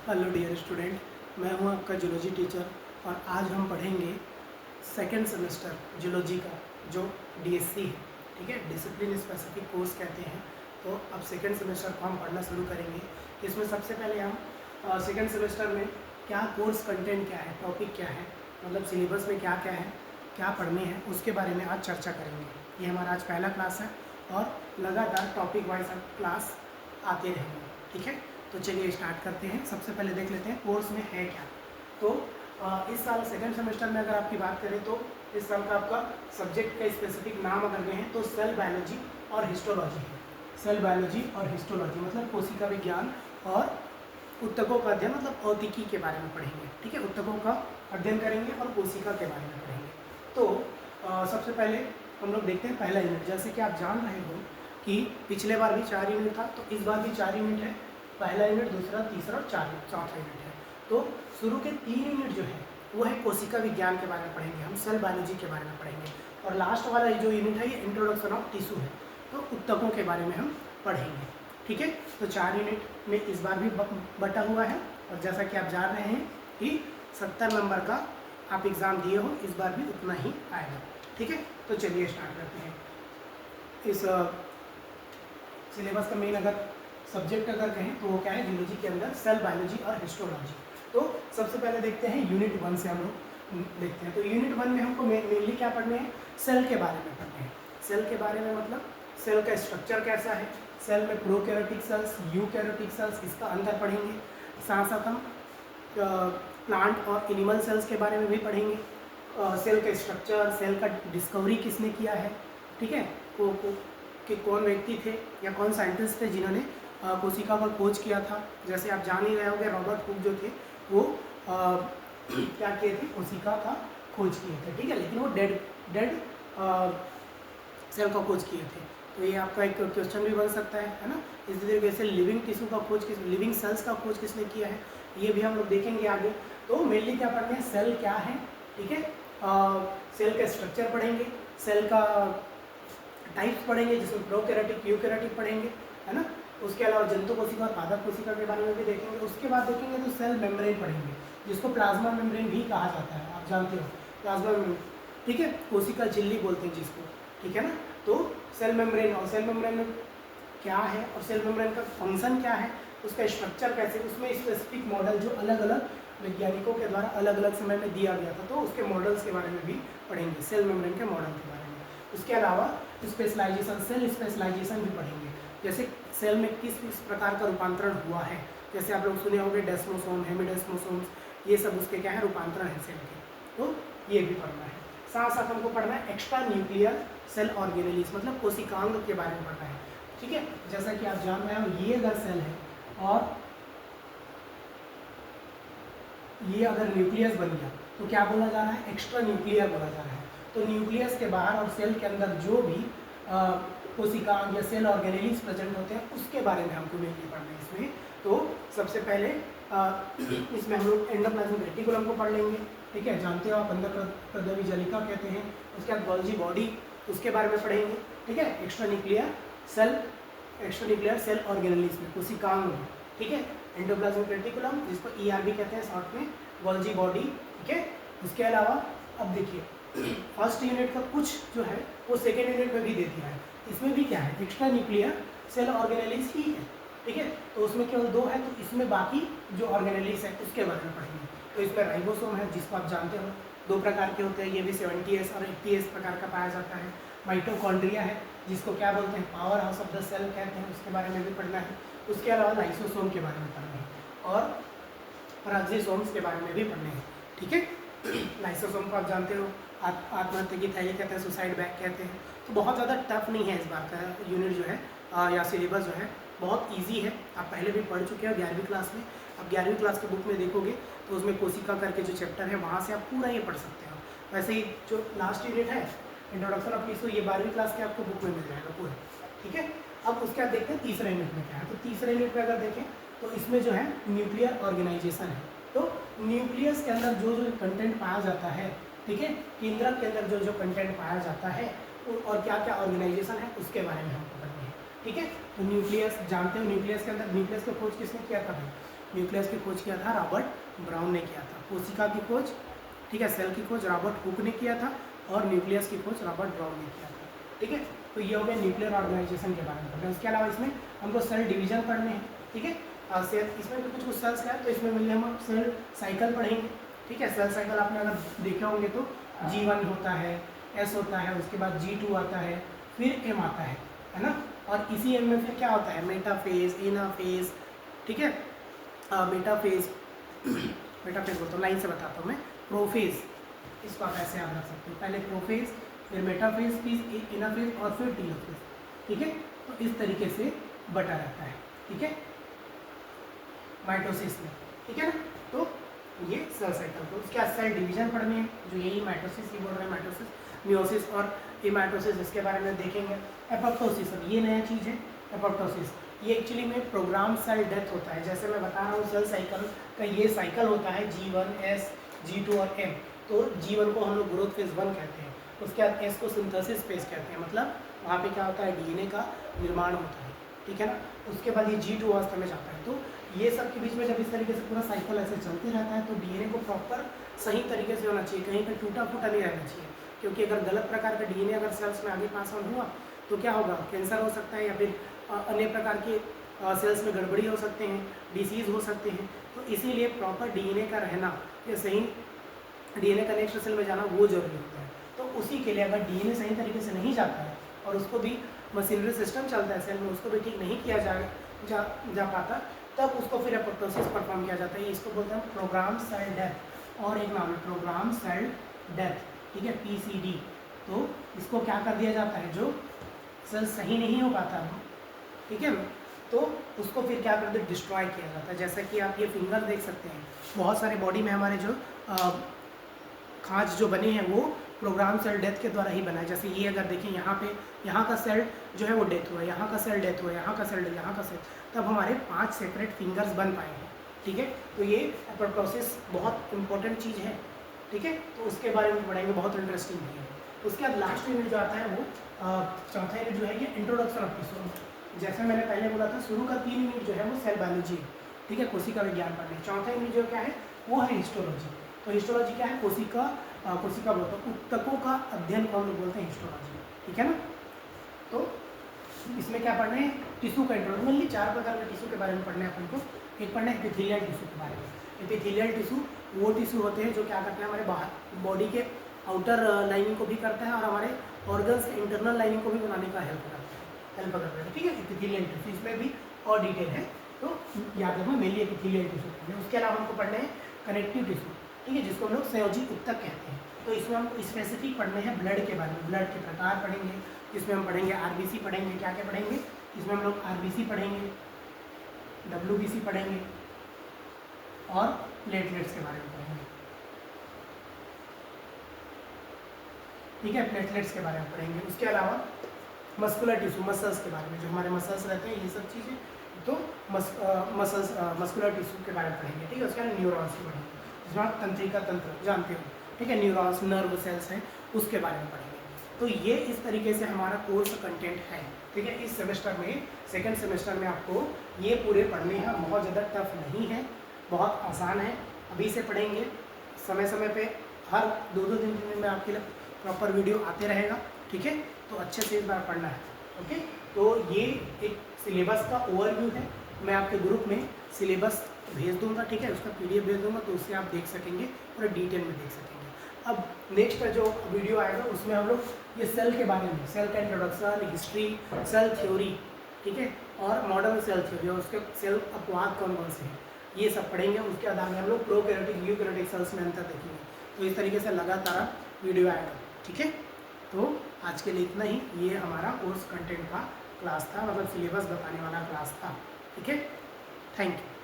Hello dear student, मैं हूं आपका जूलॉजी टीचर और आज हम पढ़ेंगे सेकेंड सेमेस्टर जूलॉजी का जो डीएससी है। ठीक है, डिसिप्लिन स्पेसिफिक कोर्स कहते हैं। तो अब सेकेंड सेमेस्टर को हम पढ़ना शुरू करेंगे। इसमें सबसे पहले हम सेकेंड सेमेस्टर में क्या कोर्स कंटेंट क्या है, टॉपिक क्या है, मतलब सिलेबस में क्या क्या है, क्या पढ़ने हैं, उसके बारे में आज चर्चा करेंगे। ये हमारा आज पहला क्लास है और लगातार टॉपिक वाइज क्लास आते रहेंगे। ठीक है, तो चलिए स्टार्ट करते हैं। सबसे पहले देख लेते हैं कोर्स में है क्या। तो इस साल सेकंड सेमेस्टर में अगर आपकी बात करें तो इस साल का आपका सब्जेक्ट का स्पेसिफिक नाम अगर दें तो सेल बायोलॉजी और हिस्टोलॉजी है। सेल बायोलॉजी और हिस्टोलॉजी मतलब कोशिका विज्ञान और ऊतकों का अध्ययन, मतलब औतिकी के बारे में पढ़ेंगे। ठीक है, ऊतकों का अध्ययन करेंगे और कोशिका के बारे में पढ़ेंगे। तो सबसे पहले हम लोग देखते हैं पहला यूनिट। जैसे कि आप जान रहे हो कि पिछले बार भी 4 यूनिट था, तो इस बार भी 4 यूनिट है। पहला यूनिट, दूसरा, तीसरा और चौथा यूनिट है। तो शुरू के 3 यूनिट जो है वो है कोशिका विज्ञान के बारे में पढ़ेंगे, हम सेल बायोलॉजी के बारे में पढ़ेंगे। और लास्ट वाला जो यूनिट है ये इंट्रोडक्शन ऑफ टिश्यू है, तो ऊतकों के बारे में हम पढ़ेंगे। ठीक है, तो 4 यूनिट में इस बार भी बटा हुआ है। और जैसा कि आप जान रहे हैं कि 70 नंबर का आप एग्ज़ाम दिए हो, इस बार भी उतना ही आएगा। ठीक है, तो चलिए स्टार्ट करते हैं। इस सिलेबस का मेन अगर सब्जेक्ट अगर कहें तो वो क्या है, जूलॉजी के अंदर सेल बायोलॉजी और हिस्टोलॉजी। तो सबसे पहले देखते हैं यूनिट 1 से हम लोग देखते हैं। तो यूनिट 1 में हमको मेनली क्या पढ़ने हैं, सेल के बारे में पढ़ने हैं। सेल के बारे में मतलब सेल का स्ट्रक्चर कैसा है, सेल में प्रोकैरियोटिक सेल्स, यूकैरियोटिक सेल्स, इसका अंतर पढ़ेंगे। साथ साथ हम प्लांट और एनिमल सेल्स के बारे में भी पढ़ेंगे। सेल का स्ट्रक्चर, सेल का डिस्कवरी किसने किया है, ठीक है, कि कौन व्यक्ति थे या कौन साइंटिस्ट थे जिन्होंने कोशिका पर खोज किया था। जैसे आप जान ही रहे होंगे, रॉबर्ट हुक जो थे वो क्या किए थे, कोशिका का खोज किए थे। ठीक है, लेकिन वो डेड सेल का खोज किए थे। तो ये आपका एक क्वेश्चन भी बन सकता है ना। इसी तरीके से लिविंग टिश्यू का खोज लिविंग सेल्स का खोज किसने किया है, ये भी हम लोग देखेंगे आगे। तो मेनली क्या पढ़ते हैं, सेल क्या है। ठीक है, सेल का स्ट्रक्चर पढ़ेंगे, सेल का टाइप्स पढ़ेंगे जिसमें प्रोकैरियोटिक, यूकैरियोटिक पढ़ेंगे, है ना। उसके अलावा जंतु कोशिका और पादप कोशिका के बारे में भी देखेंगे। उसके बाद देखेंगे तो सेल मेम्ब्रेन पढ़ेंगे, जिसको प्लाज्मा मेम्ब्रेन भी कहा जाता है, आप जानते हो प्लाज्मा मेम्ब्रेन। ठीक है, कोशिका झिल्ली बोलते हैं जिसको। ठीक है ना, तो सेल मेम्ब्रेन और सेल मेम्ब्रेन में क्या है और सेल मेम्ब्रेन का फंक्शन क्या है, उसका स्ट्रक्चर कैसे, उसमें स्पेसिफिक मॉडल जो अलग अलग वैज्ञानिकों के द्वारा अलग अलग समय में दिया गया था, तो उसके मॉडल्स के बारे में भी पढ़ेंगे, सेल मेम्ब्रेन के मॉडल के बारे में। उसके अलावा स्पेशलाइजेशन, सेल स्पेशलाइजेशन भी पढ़ेंगे। जैसे सेल में किस किस प्रकार का रूपांतरण हुआ है, जैसे आप लोग सुने होंगे डेस्मोसोम, हेमिडेस्मोसोम्स, ये सब उसके क्या है, रूपांतरण है सेल के, तो ये भी पढ़ना है। साथ साथ हमको पढ़ना है एक्स्ट्रा न्यूक्लियर सेल ऑर्गेनेलिस, मतलब कोशिकांग के बारे में पढ़ना है। ठीक है, जैसा कि आप जान रहे हो, ये अगर सेल है और ये अगर न्यूक्लियस बन गया तो क्या बोला जा रहा है, एक्स्ट्रा न्यूक्लियर बोला जा रहा है। तो न्यूक्लियस के बाहर और सेल के अंदर जो भी कोशिकांग या सेल ऑर्गेनेलिस प्रेजेंट होते हैं उसके बारे में हमको मेनली पढ़ना है इसमें। तो सबसे पहले इसमें हम लोग एंडोप्लाज्मिक रेटिकुलम को पढ़ लेंगे। ठीक है, जानते हो आप, अंडप्रद्रवी जालिका कहते हैं। उसके बाद गोल्जी बॉडी, उसके बारे में पढ़ेंगे। ठीक है, एक्स्ट्रा न्यूक्लियर सेल ऑर्गेनेलिस में, कोशिकांग में। ठीक है, एंडोप्लाज्मिक रेटिकुलम जिसको ERB कहते हैं शॉर्ट में, गोल्जी बॉडी। ठीक है, उसके अलावा अब देखिए फर्स्ट यूनिट का कुछ जो है वो सेकेंड यूनिट में भी दे दिया है। इसमें भी क्या है, एक्स्ट्रा न्यूक्लियर सेल ऑर्गेनेलिस ही है। ठीक है, तो उसमें केवल 2 है, तो इसमें बाकी जो ऑर्गेनेलिस है उसके बारे में पढ़ेंगे। तो इसमें राइबोसोम है जिसको आप जानते हो 2 प्रकार के होते हैं, ये भी 70S और 80S प्रकार का पाया जाता है। माइटोकॉन्ड्रिया है जिसको क्या बोलते हैं, power house of the cell कहते हैं, उसके बारे में भी पढ़ना है। उसके अलावा लाइसोसोम के बारे में पढ़ना है और पराक्सीसोम्स के बारे में भी पढ़ने हैं। ठीक है, लाइसोसोम को आप जानते हो, आत्महत्या की थैली कहते हैं, सुसाइड बैग कहते हैं। तो बहुत ज़्यादा टफ नहीं है इस बार का यूनिट जो है या सिलेबस जो है, बहुत इजी है। आप पहले भी पढ़ चुके हो 11वीं क्लास में। आप 11वीं क्लास के बुक में देखोगे तो उसमें कोशिका करके जो चैप्टर है वहाँ से आप पूरा ये पढ़ सकते हो। वैसे ही जो लास्ट यूनिट है इंट्रोडक्शन ऑफ टिश्यू, ये 12वीं क्लास के आपको बुक में मिल जाएगा पूरा। ठीक है, अब उसके बाद देखते हैं तीसरे यूनिट में क्या है। तो तीसरे यूनिट में अगर देखें तो इसमें जो है न्यूक्लियर ऑर्गेनाइजेशन है। तो न्यूक्लियस के अंदर जो जो कंटेंट पाया जाता है, ठीक है, केंद्रक के अंदर जो जो कंटेंट पाया जाता है और क्या क्या ऑर्गेनाइजेशन है उसके बारे में हमको पढ़ना है। ठीक है, तो न्यूक्लियस जानते हो, न्यूक्लियस के अंदर न्यूक्लियस की खोज किसने किया था भाई, न्यूक्लियस की खोज किया था रॉबर्ट ब्राउन ने किया था। कोशिका की खोज, ठीक है, सेल की खोज रॉबर्ट हुक ने किया था और न्यूक्लियस की खोज रॉबर्ट ब्राउन ने किया था। ठीक है, तो ये हो गया न्यूक्लियर ऑर्गेनाइजेशन के बारे में पढ़ना है। उसके अलावा इसमें हमको सेल डिवीजन पढ़ने हैं। ठीक है, सेल इसमें भी कुछ सेल्स का है, तो इसमें मिलने हम सेल साइकिल पढ़ेंगे। ठीक है, सेल साइकिल आपने अगर देखे होंगे तो G1 होता है, S होता है, उसके बाद G2 आता है, फिर M आता है ना। और इसी M में फिर क्या होता है, मेटाफेज, एनाफेज, ठीक है, मेटाफेज मेटाफेज बोलता हूँ, लाइन से बताता हूँ मैं, प्रोफेज, इसको आप ऐसे याद रख सकते हो, पहले प्रोफेज, फिर मेटाफेज, फिर एनाफेज और फिर टीलोफेज। ठीक है, तो इस तरीके से बटा रहता है। ठीक है, माइटोसिस में। ठीक है ना, तो ये सेल साइकिल। तो उसके बाद सेल डिवीजन पढ़ने हैं, जो यही माइटोसिस ही बोल रहे हैं, माइटोसिस, मियोसिस और एमाइटोसिस, इसके बारे में देखेंगे। एपोप्टोसिस, अब ये नया चीज़ है एपोप्टोसिस। ये एक्चुअली में प्रोग्राम सेल डेथ होता है। जैसे मैं बता रहा हूँ सेल साइकिल का ये साइकिल होता है G1, S, G2 और M। तो G1 को हम लोग ग्रोथ फेज 1 कहते हैं, उसके बाद S को सिंथेसिस फेज कहते हैं, मतलब वहाँ पे क्या होता है, DNA का निर्माण होता है। ठीक है ना, उसके बाद ये G2 अवस्था में जाता है। तो ये सब के बीच में जब इस तरीके से पूरा साइकिल ऐसे चलते रहता है तो DNA को प्रॉपर सही तरीके से होना चाहिए, कहीं पर टूटा फूटा नहीं रहना चाहिए। क्योंकि अगर गलत प्रकार का DNA अगर सेल्स में आगे पास ऑन हुआ तो क्या होगा, कैंसर हो सकता है या फिर अन्य प्रकार के सेल्स में गड़बड़ी हो सकते हैं, डिसीज़ हो सकते हैं। तो इसीलिए प्रॉपर DNA का रहना या सही DNA का नेक्स्ट सेल में जाना वो जरूरी होता है। तो उसी के लिए अगर DNA सही तरीके से नहीं जाता है और उसको भी मशीनरी सिस्टम चलता है सेल में, उसको भी ठीक नहीं किया जा पाता, तब उसको फिर एपोप्टोसिस परफॉर्म किया जाता है। इसको बोलते हैं प्रोग्राम सेल डेथ, और एक नाम है प्रोग्राम सेल डेथ। ठीक है, PCD। तो इसको क्या कर दिया जाता है, जो सेल सही नहीं हो पाता, ठीक है, तो उसको फिर क्या करते हैं, डिस्ट्रॉय किया जाता है। जैसा कि आप ये फिंगर देख सकते हैं, बहुत सारे बॉडी में हमारे जो खांच जो बने हैं वो प्रोग्राम सेल डेथ के द्वारा ही बना है। जैसे ये अगर देखें, यहाँ पे यहाँ का सेल जो है वो डेथ हुआ है, यहाँ का सेल डेथ हुआ है, यहाँ का सेल, यहाँ का सेल, तब हमारे 5 सेपरेट फिंगर्स बन पाए हैं। ठीक है, तो ये एपोप्टोसिस बहुत इंपॉर्टेंट चीज़ है। ठीक है, तो उसके बारे में पढ़ेंगे, बहुत इंटरेस्टिंग भी है। उसके बाद लास्ट यूनिट जो आता है वो चौथा यूनिट जो है ये इंट्रोडक्शन ऑफ टिश्यू। जैसे मैंने पहले बोला था, शुरू का 3 यूनिट जो है वो सेल बायोलॉजी, ठीक है, कोशिका विज्ञान पढ़ने। चौथा यूनिट जो क्या है वो है हिस्टोलॉजी। तो हिस्टोलॉजी क्या है, कोशिका बोलते हैं, ऊतकों का अध्ययन को हम लोग बोलते हैं हिस्टोलॉजी। ठीक है ना, तो इसमें क्या पढ़ना है, टिश्यू का इंट्रोडक्शन। मेनली 4 प्रकार के टिश्यू के बारे में पढ़ना है अपन को। एक पढ़ना है एपिथेलियल टिश्यू के बारे में। एपिथेलियल टिश्यू वो टिश्यू होते हैं जो क्या करते हैं, हमारे बाहर बॉडी के आउटर लाइनिंग को भी करता है और हमारे ऑर्गन्स के इंटरनल लाइनिंग को भी बनाने का हेल्प करता है। ठीक है, एपिथेलियल टिश्यू, इसमें भी और डिटेल है, तो याद रखना मेनली एपिथेलियल टिश्यू पढ़ना है। उसके अलावा हमको पढ़ना है कनेक्टिव टिश्यू, ठीक है, जिसको हम लोग संयोजी ऊतक कहते हैं। तो इसमें हम स्पेसिफिक पढ़ने हैं ब्लड के बारे में, ब्लड के प्रकार पढ़ेंगे। इसमें हम पढ़ेंगे RBC पढ़ेंगे, क्या क्या पढ़ेंगे इसमें हम लोग, RBC पढ़ेंगे, WBC पढ़ेंगे और प्लेटलेट्स के बारे में पढ़ेंगे। ठीक है, प्लेटलेट्स के बारे में पढ़ेंगे। उसके अलावा मस्कुलर टिश्यू, मसल्स के बारे में, जो हमारे मसल्स रहते हैं ये सब चीज़ें, तो मस्कुलर टिश्यू के बारे में पढ़ेंगे। ठीक है, उसके अलावा न्यूरॉन्स के पढ़ेंगे, जिसमें आप तंत्रिका तंत्र जानते हो। ठीक है, न्यूरॉन्स, नर्व सेल्स हैं, उसके बारे में पढ़ेंगे। तो ये इस तरीके से हमारा कोर्स कंटेंट है। ठीक है, इस सेमेस्टर में, सेकेंड सेमेस्टर में आपको ये पूरे पढ़ने हैं। बहुत ज़्यादा टफ नहीं है, बहुत आसान है। अभी से पढ़ेंगे, समय समय पे हर 2-2 दिन में आपके लिए प्रॉपर वीडियो आते रहेगा। ठीक है, तो अच्छे से इस बार पढ़ना है। ओके, तो ये एक सिलेबस का ओवरव्यू है। मैं आपके ग्रुप में सिलेबस भेज दूंगा, ठीक है, उसका PDF भेज दूंगा, तो उससे आप देख सकेंगे, पूरा डिटेल में देख सकेंगे। अब नेक्स्ट जो वीडियो आएगा उसमें हम लोग ये सेल के बारे में, सेल का इंट्रोडक्शन, हिस्ट्री, सेल थ्योरी, ठीक है, और मॉडर्न सेल थ्योरी और उसके सेल अपवाद कौन कौन से हैं, ये सब पढ़ेंगे। उसके आधार में हम लोग प्रोकैरियोटिक, यूकैरियोटिक सेल्स में अंतर देखेंगे। तो इस तरीके से लगातार वीडियो आएगा। ठीक है, तो आज के लिए इतना ही। ये हमारा कोर्स कंटेंट का क्लास था, मतलब सिलेबस बताने वाला क्लास था। ठीक है, थैंक यू।